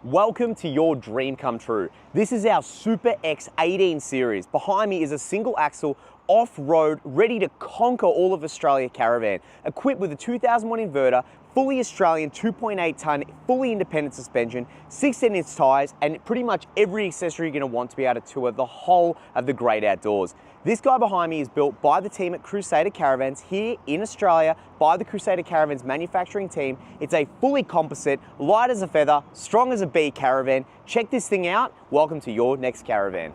Welcome to your dream come true. This is our Super X 18 series. Behind me is a single axle, off-road, ready to conquer all of Australia caravan, equipped with a 2001 inverter, fully Australian 2.8 tonne, fully independent suspension, 16-inch tyres, and pretty much every accessory you're going to want to be able to tour the whole of the great outdoors. This guy behind me is built by the team at Crusader Caravans here in Australia, by the Crusader Caravans manufacturing team. It's a fully composite, light as a feather, strong as a bee caravan. Check this thing out. Welcome to your next caravan.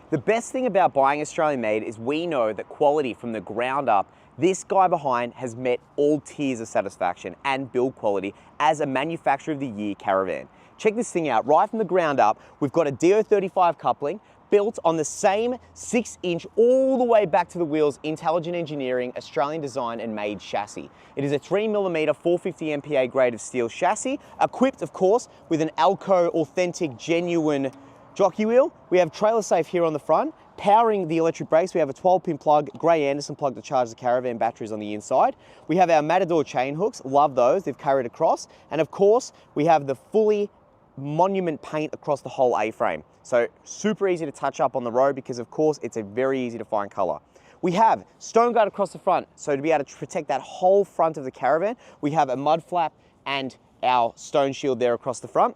The best thing about buying Australian made is we know that quality from the ground up, this guy behind has met all tiers of satisfaction and build quality as a manufacturer of the year caravan. Check this thing out, right from the ground up, we've got a DO35 coupling built on the same 6-inch all the way back to the wheels, intelligent engineering, Australian design and made chassis. It is a 3mm 450 MPa grade of steel chassis, equipped of course with an Alco authentic genuine jockey wheel. We have trailer safe here on the front. Powering the electric brakes, we have a 12-pin plug, Grey Anderson plug to charge the caravan batteries on the inside. We have our Matador chain hooks, love those, they've carried across. And of course, we have the fully monument paint across the whole A-frame. So super easy to touch up on the road because of course it's a very easy to find color. We have stoneguard across the front, so to be able to protect that whole front of the caravan, we have a mud flap and our stone shield there across the front.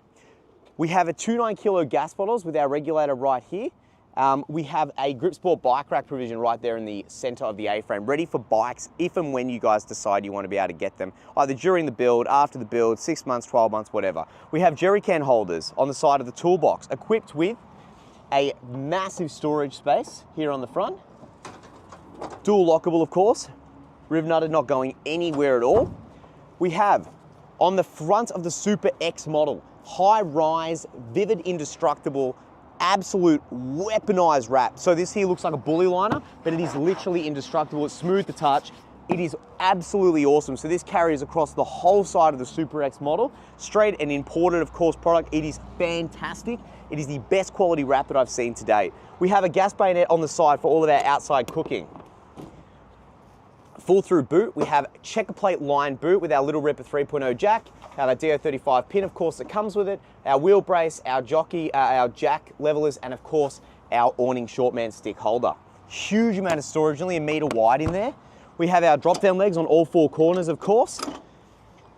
We have a 2.9 kilo gas bottles with our regulator right here. We have a Gripsport bike rack provision right there in the center of the A-frame, ready for bikes if and when you guys decide you want to be able to get them, either during the build, after the build, 6 months, 12 months, whatever. We have jerry can holders on the side of the toolbox, equipped with a massive storage space here on the front. Dual lockable, of course, riv nutted, not going anywhere at all. We have on the front of the Super X model, high rise, vivid, indestructible, absolute weaponized wrap. So this here looks like a bully liner, but it is literally indestructible. It's smooth to touch. It is absolutely awesome. So this carries across the whole side of the Super X model, straight and imported, of course, product. It is fantastic. It is the best quality wrap that I've seen to date. We have a gas bayonet on the side for all of our outside cooking. Full through boot, we have checkerplate lined boot with our Little Ripper 3.0 jack, our DO35 pin, of course, that comes with it, our wheel brace, our jockey, our jack levelers, and of course, our awning shortman stick holder. Huge amount of storage, nearly 1 meter wide in there. We have our drop down legs on all 4 corners, of course.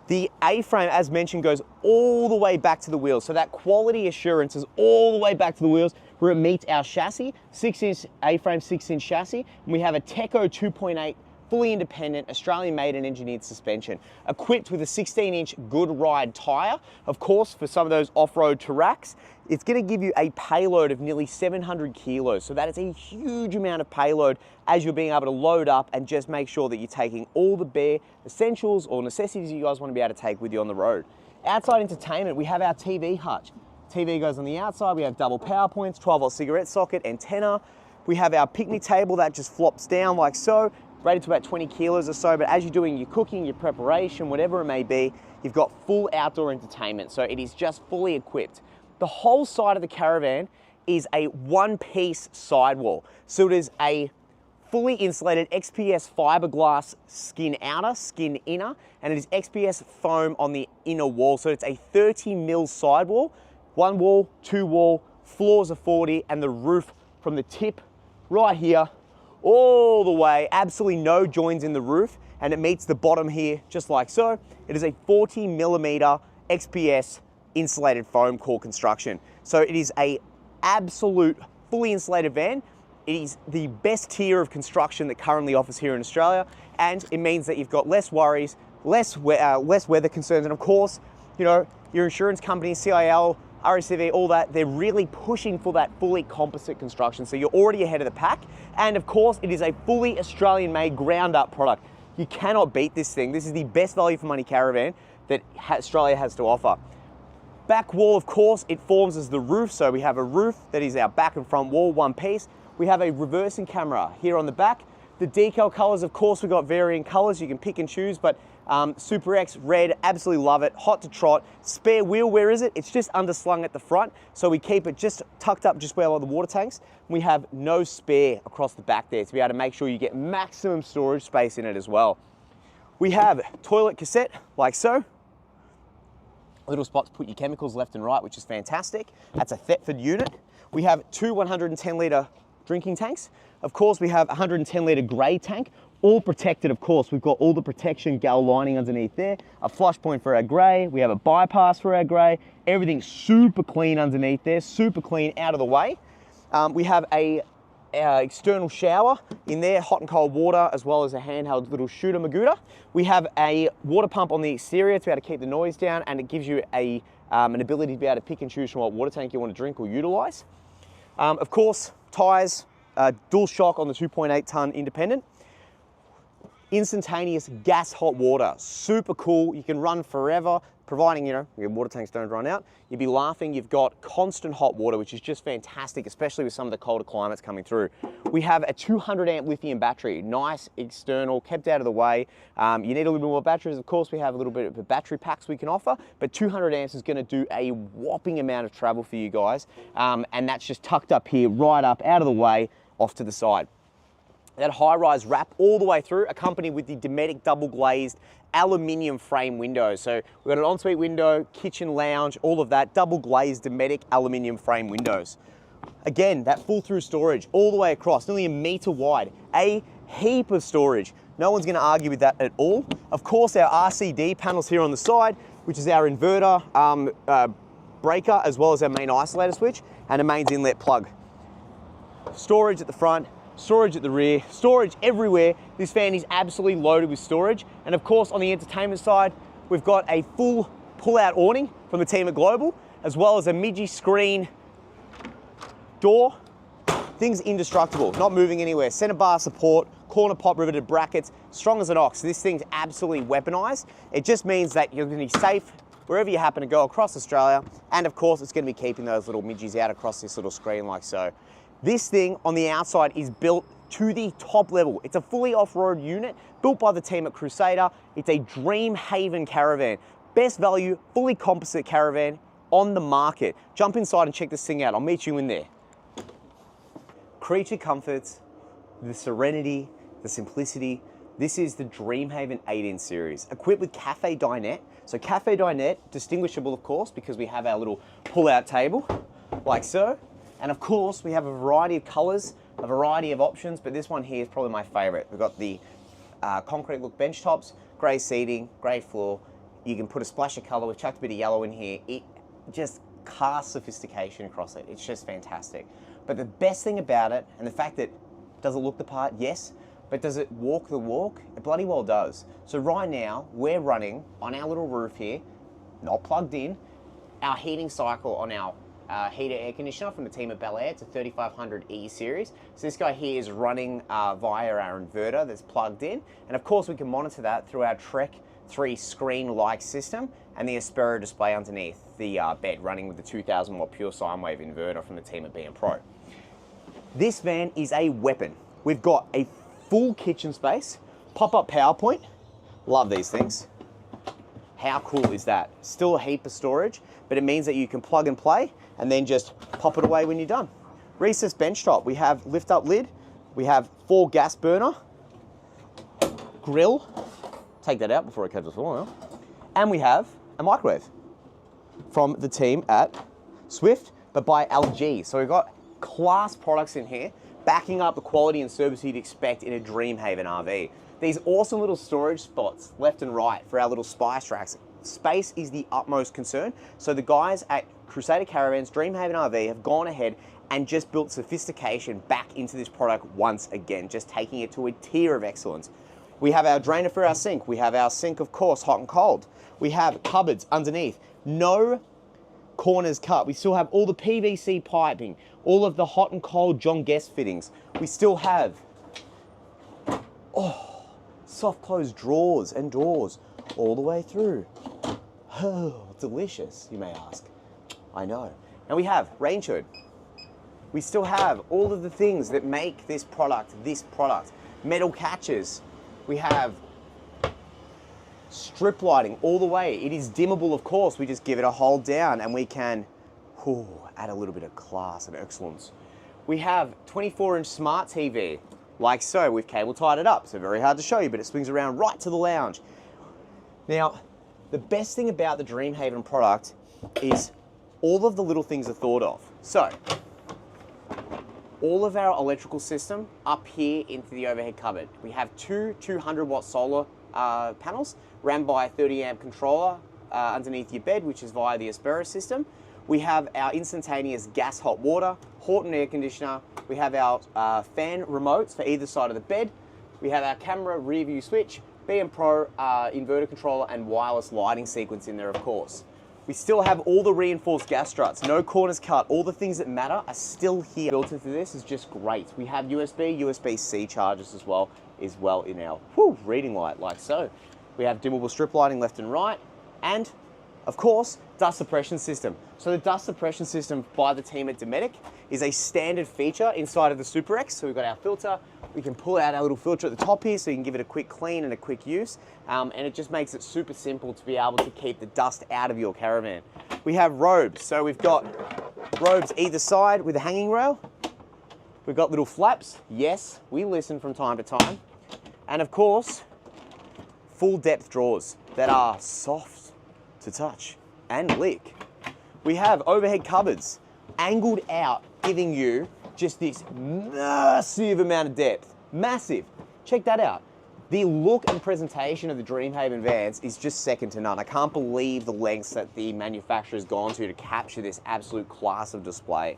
The A-frame, as mentioned, goes all the way back to the wheels. So that quality assurance is all the way back to the wheels where it meets our chassis, 6-inch A-frame, 6-inch chassis. And we have a Teco 2.8 fully independent, Australian made and engineered suspension, equipped with a 16-inch good ride tyre. Of course, for some of those off-road terracs, it's going to give you a payload of nearly 700 kilos. So that is a huge amount of payload as you're being able to load up and just make sure that you're taking all the bare essentials or necessities you guys want to be able to take with you on the road. Outside entertainment, we have our TV hutch. TV goes on the outside. We have double power points, 12-volt cigarette socket, antenna. We have our picnic table that just flops down like so, rated to about 20 kilos or so, but as you're doing your cooking, your preparation, whatever it may be, you've got full outdoor entertainment, so it is just fully equipped. The whole side of the caravan is a one-piece sidewall. So it is a fully insulated XPS fiberglass skin outer, skin inner, and it is XPS foam on the inner wall. So it's a 30mm sidewall, 1 wall, 2 wall, floors are 40, and the roof from the tip right here all the way, absolutely no joins in the roof, and it meets the bottom here just like so. It is a 40mm XPS insulated foam core construction. So it is a absolute fully insulated van. It is the best tier of construction that currently offers here in Australia, and it means that you've got less worries, less weather concerns, and of course, you know, your insurance company, CIL, RACV, all that, they're really pushing for that fully composite construction. So you're already ahead of the pack. And of course, it is a fully Australian-made ground up product. You cannot beat this thing. This is the best value for money caravan that Australia has to offer. Back wall, of course, it forms as the roof. So we have a roof that is our back and front wall, one piece. We have a reversing camera here on the back. The decal colors, of course, we've got varying colors. You can pick and choose, but Super X, red, absolutely love it. Hot to trot. Spare wheel, where is it? It's just underslung at the front. So we keep it just tucked up just where all the water tanks. We have no spare across the back there to be able to make sure you get maximum storage space in it as well. We have toilet cassette, like so. Little spots to put your chemicals left and right, which is fantastic. That's a Thetford unit. We have two 110 litre drinking tanks. Of course, we have a 110 litre grey tank, all protected, of course. We've got all the protection gal lining underneath there, a flush point for our grey, we have a bypass for our grey, everything's super clean underneath there, super clean out of the way. We have a external shower in there, hot and cold water, as well as a handheld little shooter magooter. We have a water pump on the exterior to be able to keep the noise down, and it gives you an ability to be able to pick and choose from what water tank you want to drink or utilise. Of course, tyres, dual shock on the 2.8 tonne independent. Instantaneous gas hot water, super cool. You can run forever, providing, you know, your water tanks don't run out. You'd be laughing. You've got constant hot water, which is just fantastic, especially with some of the colder climates coming through. We have a 200 amp lithium battery, nice external, kept out of the way. You need a little bit more batteries. Of course, we have a little bit of battery packs we can offer, but 200 amps is going to do a whopping amount of travel for you guys. And that's just tucked up here, right up, out of the way, off to the side. That high-rise wrap all the way through, accompanied with the Dometic double-glazed aluminium frame windows. So we've got an ensuite window, kitchen lounge, all of that, double-glazed Dometic aluminium frame windows. Again, that full-through storage all the way across, nearly 1 metre wide, a heap of storage. No one's going to argue with that at all. Of course, our RCD panels here on the side, which is our inverter breaker, as well as our main isolator switch, and a mains inlet plug. Storage at the front, storage at the rear, storage everywhere. This fan is absolutely loaded with storage. And of course, on the entertainment side, we've got a full pull-out awning from the team at Global, as well as a midgie screen door. Thing's indestructible, not moving anywhere. Center bar support, corner pop riveted brackets, strong as an ox. This thing's absolutely weaponized. It just means that you're going to be safe wherever you happen to go across Australia. And of course, it's going to be keeping those little midgies out across this little screen like so. This thing on the outside is built to the top level. It's a fully off-road unit built by the team at Crusader. It's a Dreamhaven caravan. Best value, fully composite caravan on the market. Jump inside and check this thing out. I'll meet you in there. Creature comforts, the serenity, the simplicity. This is the Dreamhaven 8-inch series, equipped with café dinette. So café dinette, distinguishable of course, because we have our little pull-out table, like so. And of course, we have a variety of colors, a variety of options, but this one here is probably my favorite. We've got the concrete look bench tops, gray seating, gray floor. You can put a splash of color. We've chucked a bit of yellow in here. It just casts sophistication across it. It's just fantastic. But the best thing about it, and the fact that, does it look the part? Yes. But does it walk the walk? It bloody well does. So right now, we're running on our little roof here, not plugged in, our heating cycle on our heater air conditioner from the team at Bel Air. It's a 3500E series. So this guy here is running via our inverter that's plugged in. And of course we can monitor that through our Trek 3 screen-like system and the Aspero display underneath the bed, running with the 2000 watt pure sine wave inverter from the team at BM Pro. This van is a weapon. We've got a full kitchen space, pop-up power point. Love these things. How cool is that? Still a heap of storage, but it means that you can plug and play and then just pop it away when you're done. Recessed bench top. We have lift up lid. We have 4 gas burner, grill. Take that out before it catches fire. And we have a microwave from the team at Swift, but by LG. So we've got class products in here, backing up the quality and service you'd expect in a Dreamhaven RV. These awesome little storage spots left and right for our little spice racks. Space is the utmost concern. So the guys at Crusader Caravans, Dreamhaven RV have gone ahead and just built sophistication back into this product once again, just taking it to a tier of excellence. We have our drainer for our sink. We have our sink, of course, hot and cold. We have cupboards underneath. No corners cut. We still have all the PVC piping, all of the hot and cold John Guest fittings. We still have, oh, soft close drawers and doors all the way through. Oh, delicious, you may ask. I know. And we have rain shade. We still have all of the things that make this product. Metal catches. We have strip lighting all the way. It is dimmable, of course. We just give it a hold down and we can add a little bit of class and excellence. We have 24-inch smart TV, like so. We've cable tied it up, so very hard to show you, but it swings around right to the lounge. Now, the best thing about the Dreamhaven product is all of the little things are thought of. So, all of our electrical system up here into the overhead cupboard. We have two 200-watt solar panels ran by a 30-amp controller underneath your bed, which is via the Aspera system. We have our instantaneous gas hot water, Houghton air conditioner. We have our fan remotes for either side of the bed. We have our camera rear view switch, BM Pro inverter controller, and wireless lighting sequence in there, of course. We still have all the reinforced gas struts, no corners cut. All the things that matter are still here. Built into this is just great. We have USB-C chargers as well in our reading light, like so. We have dimmable strip lighting left and right, and of course, dust suppression system. So the dust suppression system by the team at Dometic is a standard feature inside of the Super X. So we've got our filter. We can pull out our little filter at the top here so you can give it a quick clean and a quick use. And it just makes it super simple to be able to keep the dust out of your caravan. We have robes. So we've got robes either side with a hanging rail. We've got little flaps. Yes, we listen from time to time. And of course, full depth drawers that are soft to touch and lick. We have overhead cupboards angled out, giving you just this massive amount of depth. Massive. Check that out. The look and presentation of the Dreamhaven vans is just second to none. I can't believe the lengths that the manufacturer's gone to capture this absolute class of display.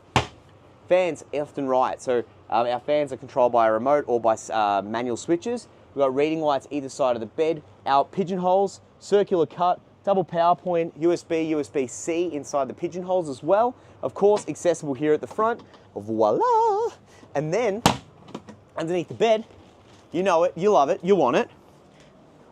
Fans left and right. So our fans are controlled by a remote or by manual switches. We've got reading lights either side of the bed. Our pigeonholes, circular cut, double power point, USB, USB-C inside the pigeonholes as well. Of course, accessible here at the front. Voila! And then, underneath the bed, you know it, you love it, you want it.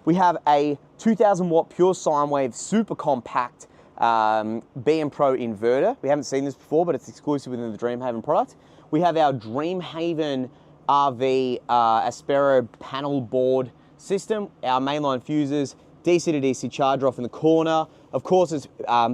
We have a 2000 watt pure sine wave super compact BM Pro inverter. We haven't seen this before, but it's exclusive within the Dreamhaven product. We have our Dreamhaven RV Aspera panel board system, our mainline fuses, DC to DC charger off in the corner. Of course, it's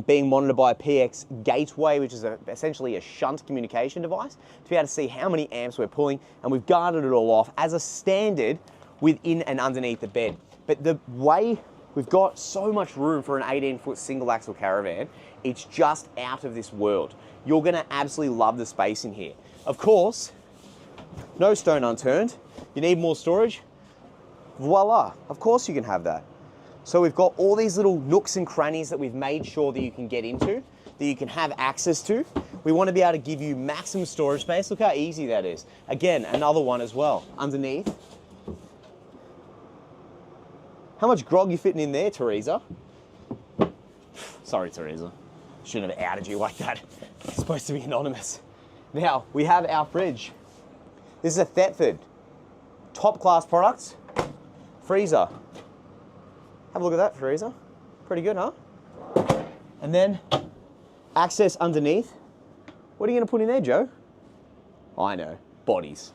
being monitored by a PX gateway, which is essentially a shunt communication device to be able to see how many amps we're pulling, and we've guarded it all off as a standard within and underneath the bed. But the way we've got so much room for an 18-foot single axle caravan, it's just out of this world. You're gonna absolutely love the space in here. Of course, no stone unturned. You need more storage? Voila, of course you can have that. So we've got all these little nooks and crannies that we've made sure that you can get into, that you can have access to. We want to be able to give you maximum storage space. Look how easy that is. Again, another one as well, underneath. How much grog you fitting in there, Teresa? Sorry, Teresa. Shouldn't have outed you like that. It's supposed to be anonymous. Now, we have our fridge. This is a Thetford. Top class products. Freezer. Have a look at that freezer. Pretty good, huh? And then access underneath. What are you going to put in there, Joe? I know, bodies.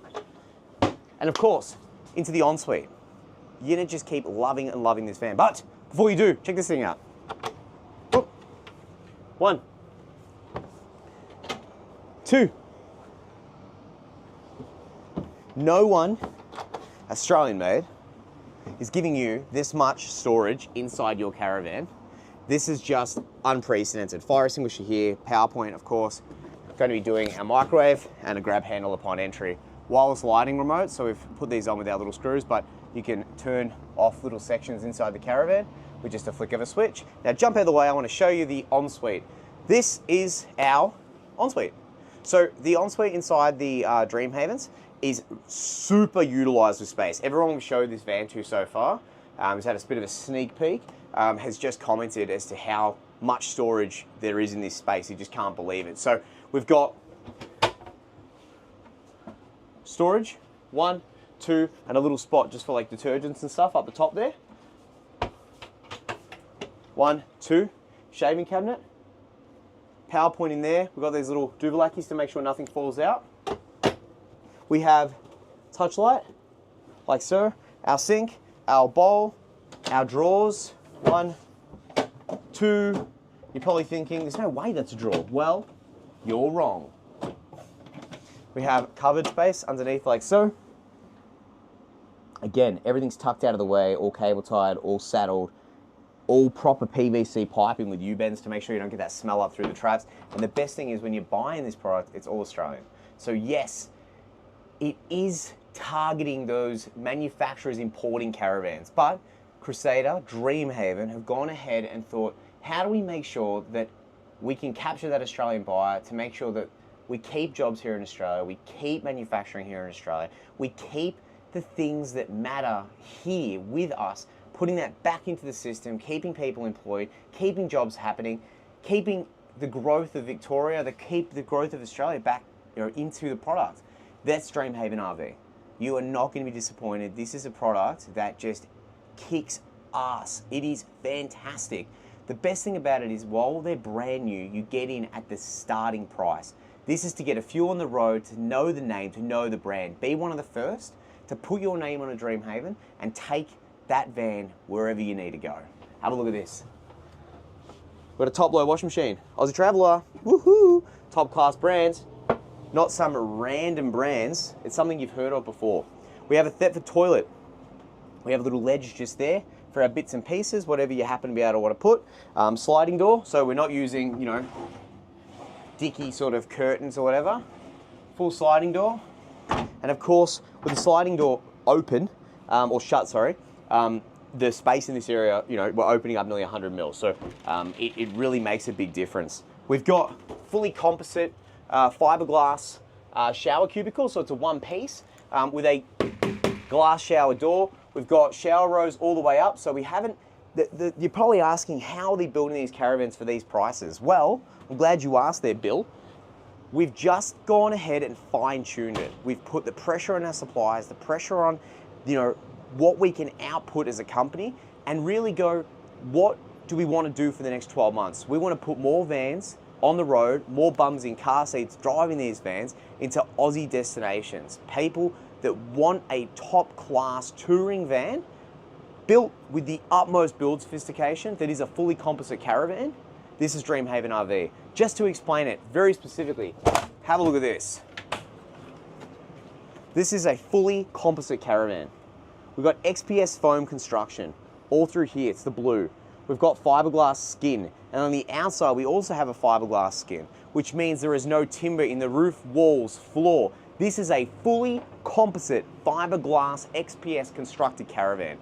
And of course, into the ensuite. You're going to just keep loving and loving this van. But before you do, check this thing out. Whoop. 1, 2. No one, Australian made, is giving you this much storage inside your caravan. This is just unprecedented. Fire extinguisher here, power point, of course. Going to be doing a microwave and a grab handle upon entry. Wireless lighting remote, so we've put these on with our little screws, but you can turn off little sections inside the caravan with just a flick of a switch. Now jump out of the way, I want to show you the ensuite. This is our ensuite. So the ensuite inside the Dreamhavens is super utilized with space. Everyone we've showed this van to so far, who's had a bit of a sneak peek, has just commented as to how much storage there is in this space. You just can't believe it. So we've got storage, 1, 2, and a little spot just for like detergents and stuff up the top there. 1, 2, shaving cabinet, power point in there. We've got these little duvalakis to make sure nothing falls out. We have touch light, like so, our sink, our bowl, our drawers, 1, 2. You're probably thinking, there's no way that's a drawer. Well, you're wrong. We have cupboard space underneath like so. Again, everything's tucked out of the way, all cable tied, all saddled, all proper PVC piping with U-bends to make sure you don't get that smell up through the traps. And the best thing is when you're buying this product, it's all Australian. So yes, it is targeting those manufacturers importing caravans, but Crusader, Dreamhaven have gone ahead and thought, how do we make sure that we can capture that Australian buyer to make sure that we keep jobs here in Australia, we keep manufacturing here in Australia, we keep the things that matter here with us, putting that back into the system, keeping people employed, keeping jobs happening, keeping the growth of Victoria, keep the growth of Australia back, into the product. That's Dreamhaven RV. You are not going to be disappointed. This is a product that just kicks ass. It is fantastic. The best thing about it is while they're brand new, you get in at the starting price. This is to get a few on the road, to know the name, to know the brand. Be one of the first to put your name on a Dreamhaven and take that van wherever you need to go. Have a look at this. We've got a top-load washing machine. Aussie Traveller, woohoo! Top class brands, not some random brands. It's something you've heard of before. We have a Thetford toilet. We have a little ledge just there for our bits and pieces, whatever you happen to be able to want to put. Sliding door, so we're not using, dicky sort of curtains or whatever. Full sliding door. And of course, with the sliding door open, or shut, sorry, the space in this area, we're opening up nearly 100 mil. So it really makes a big difference. We've got fully composite fiberglass shower cubicle, so it's a one piece with a glass shower door. We've got shower rows all the way up, so we haven't, you're probably asking, how are they building these caravans for these prices? Well, I'm glad you asked there, Bill. We've just gone ahead and fine-tuned it. We've put the pressure on our suppliers, the pressure on, what we can output as a company, and really go, what do we want to do for the next 12 months? We want to put more vans on the road, more bums in car seats driving these vans into Aussie destinations. People that want a top-class touring van built with the utmost build sophistication that is a fully composite caravan. This is Dreamhaven RV. Just to explain it very specifically, have a look at this. This is a fully composite caravan. We've got XPS foam construction all through here. It's the blue. We've got fiberglass skin, and on the outside we also have a fiberglass skin, which means there is no timber in the roof, walls, floor. This is a fully composite fiberglass XPS constructed caravan.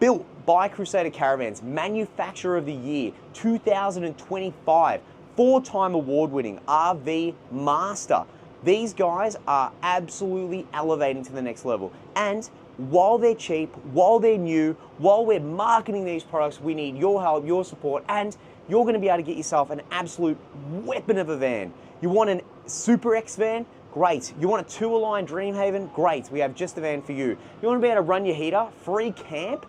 Built by Crusader Caravans, Manufacturer of the Year, 2025, 4-time award-winning RV Master. These guys are absolutely elevating to the next level. And while they're cheap, while they're new, while we're marketing these products, we need your help, your support, and you're going to be able to get yourself an absolute weapon of a van. You want a Super X van? Great. You want a two-align Dreamhaven? Great. We have just the van for you. You want to be able to run your heater, free camp,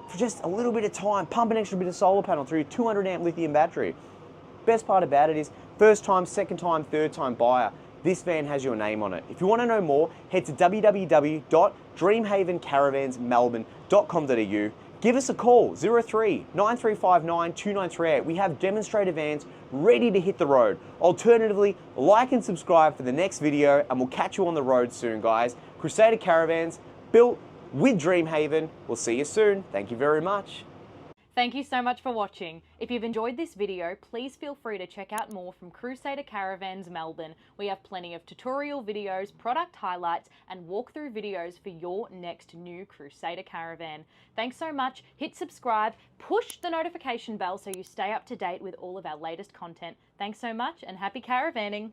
for just a little bit of time, pump an extra bit of solar panel through your 200 amp lithium battery. Best part about it is first time, second time, third time buyer, this van has your name on it. If you want to know more, head to www.dreamhavencaravanmelbourne.com.au. Give us a call, 03 9359 2938. We have demonstrator vans ready to hit the road. Alternatively, like and subscribe for the next video, and we'll catch you on the road soon, guys. Crusader Caravans, built with Dreamhaven. We'll see you soon. Thank you very much. Thank you so much for watching. If you've enjoyed this video, please feel free to check out more from Crusader Caravans Melbourne. We have plenty of tutorial videos, product highlights, and walkthrough videos for your next new Crusader Caravan. Thanks so much. Hit subscribe, push the notification bell so you stay up to date with all of our latest content. Thanks so much and happy caravanning.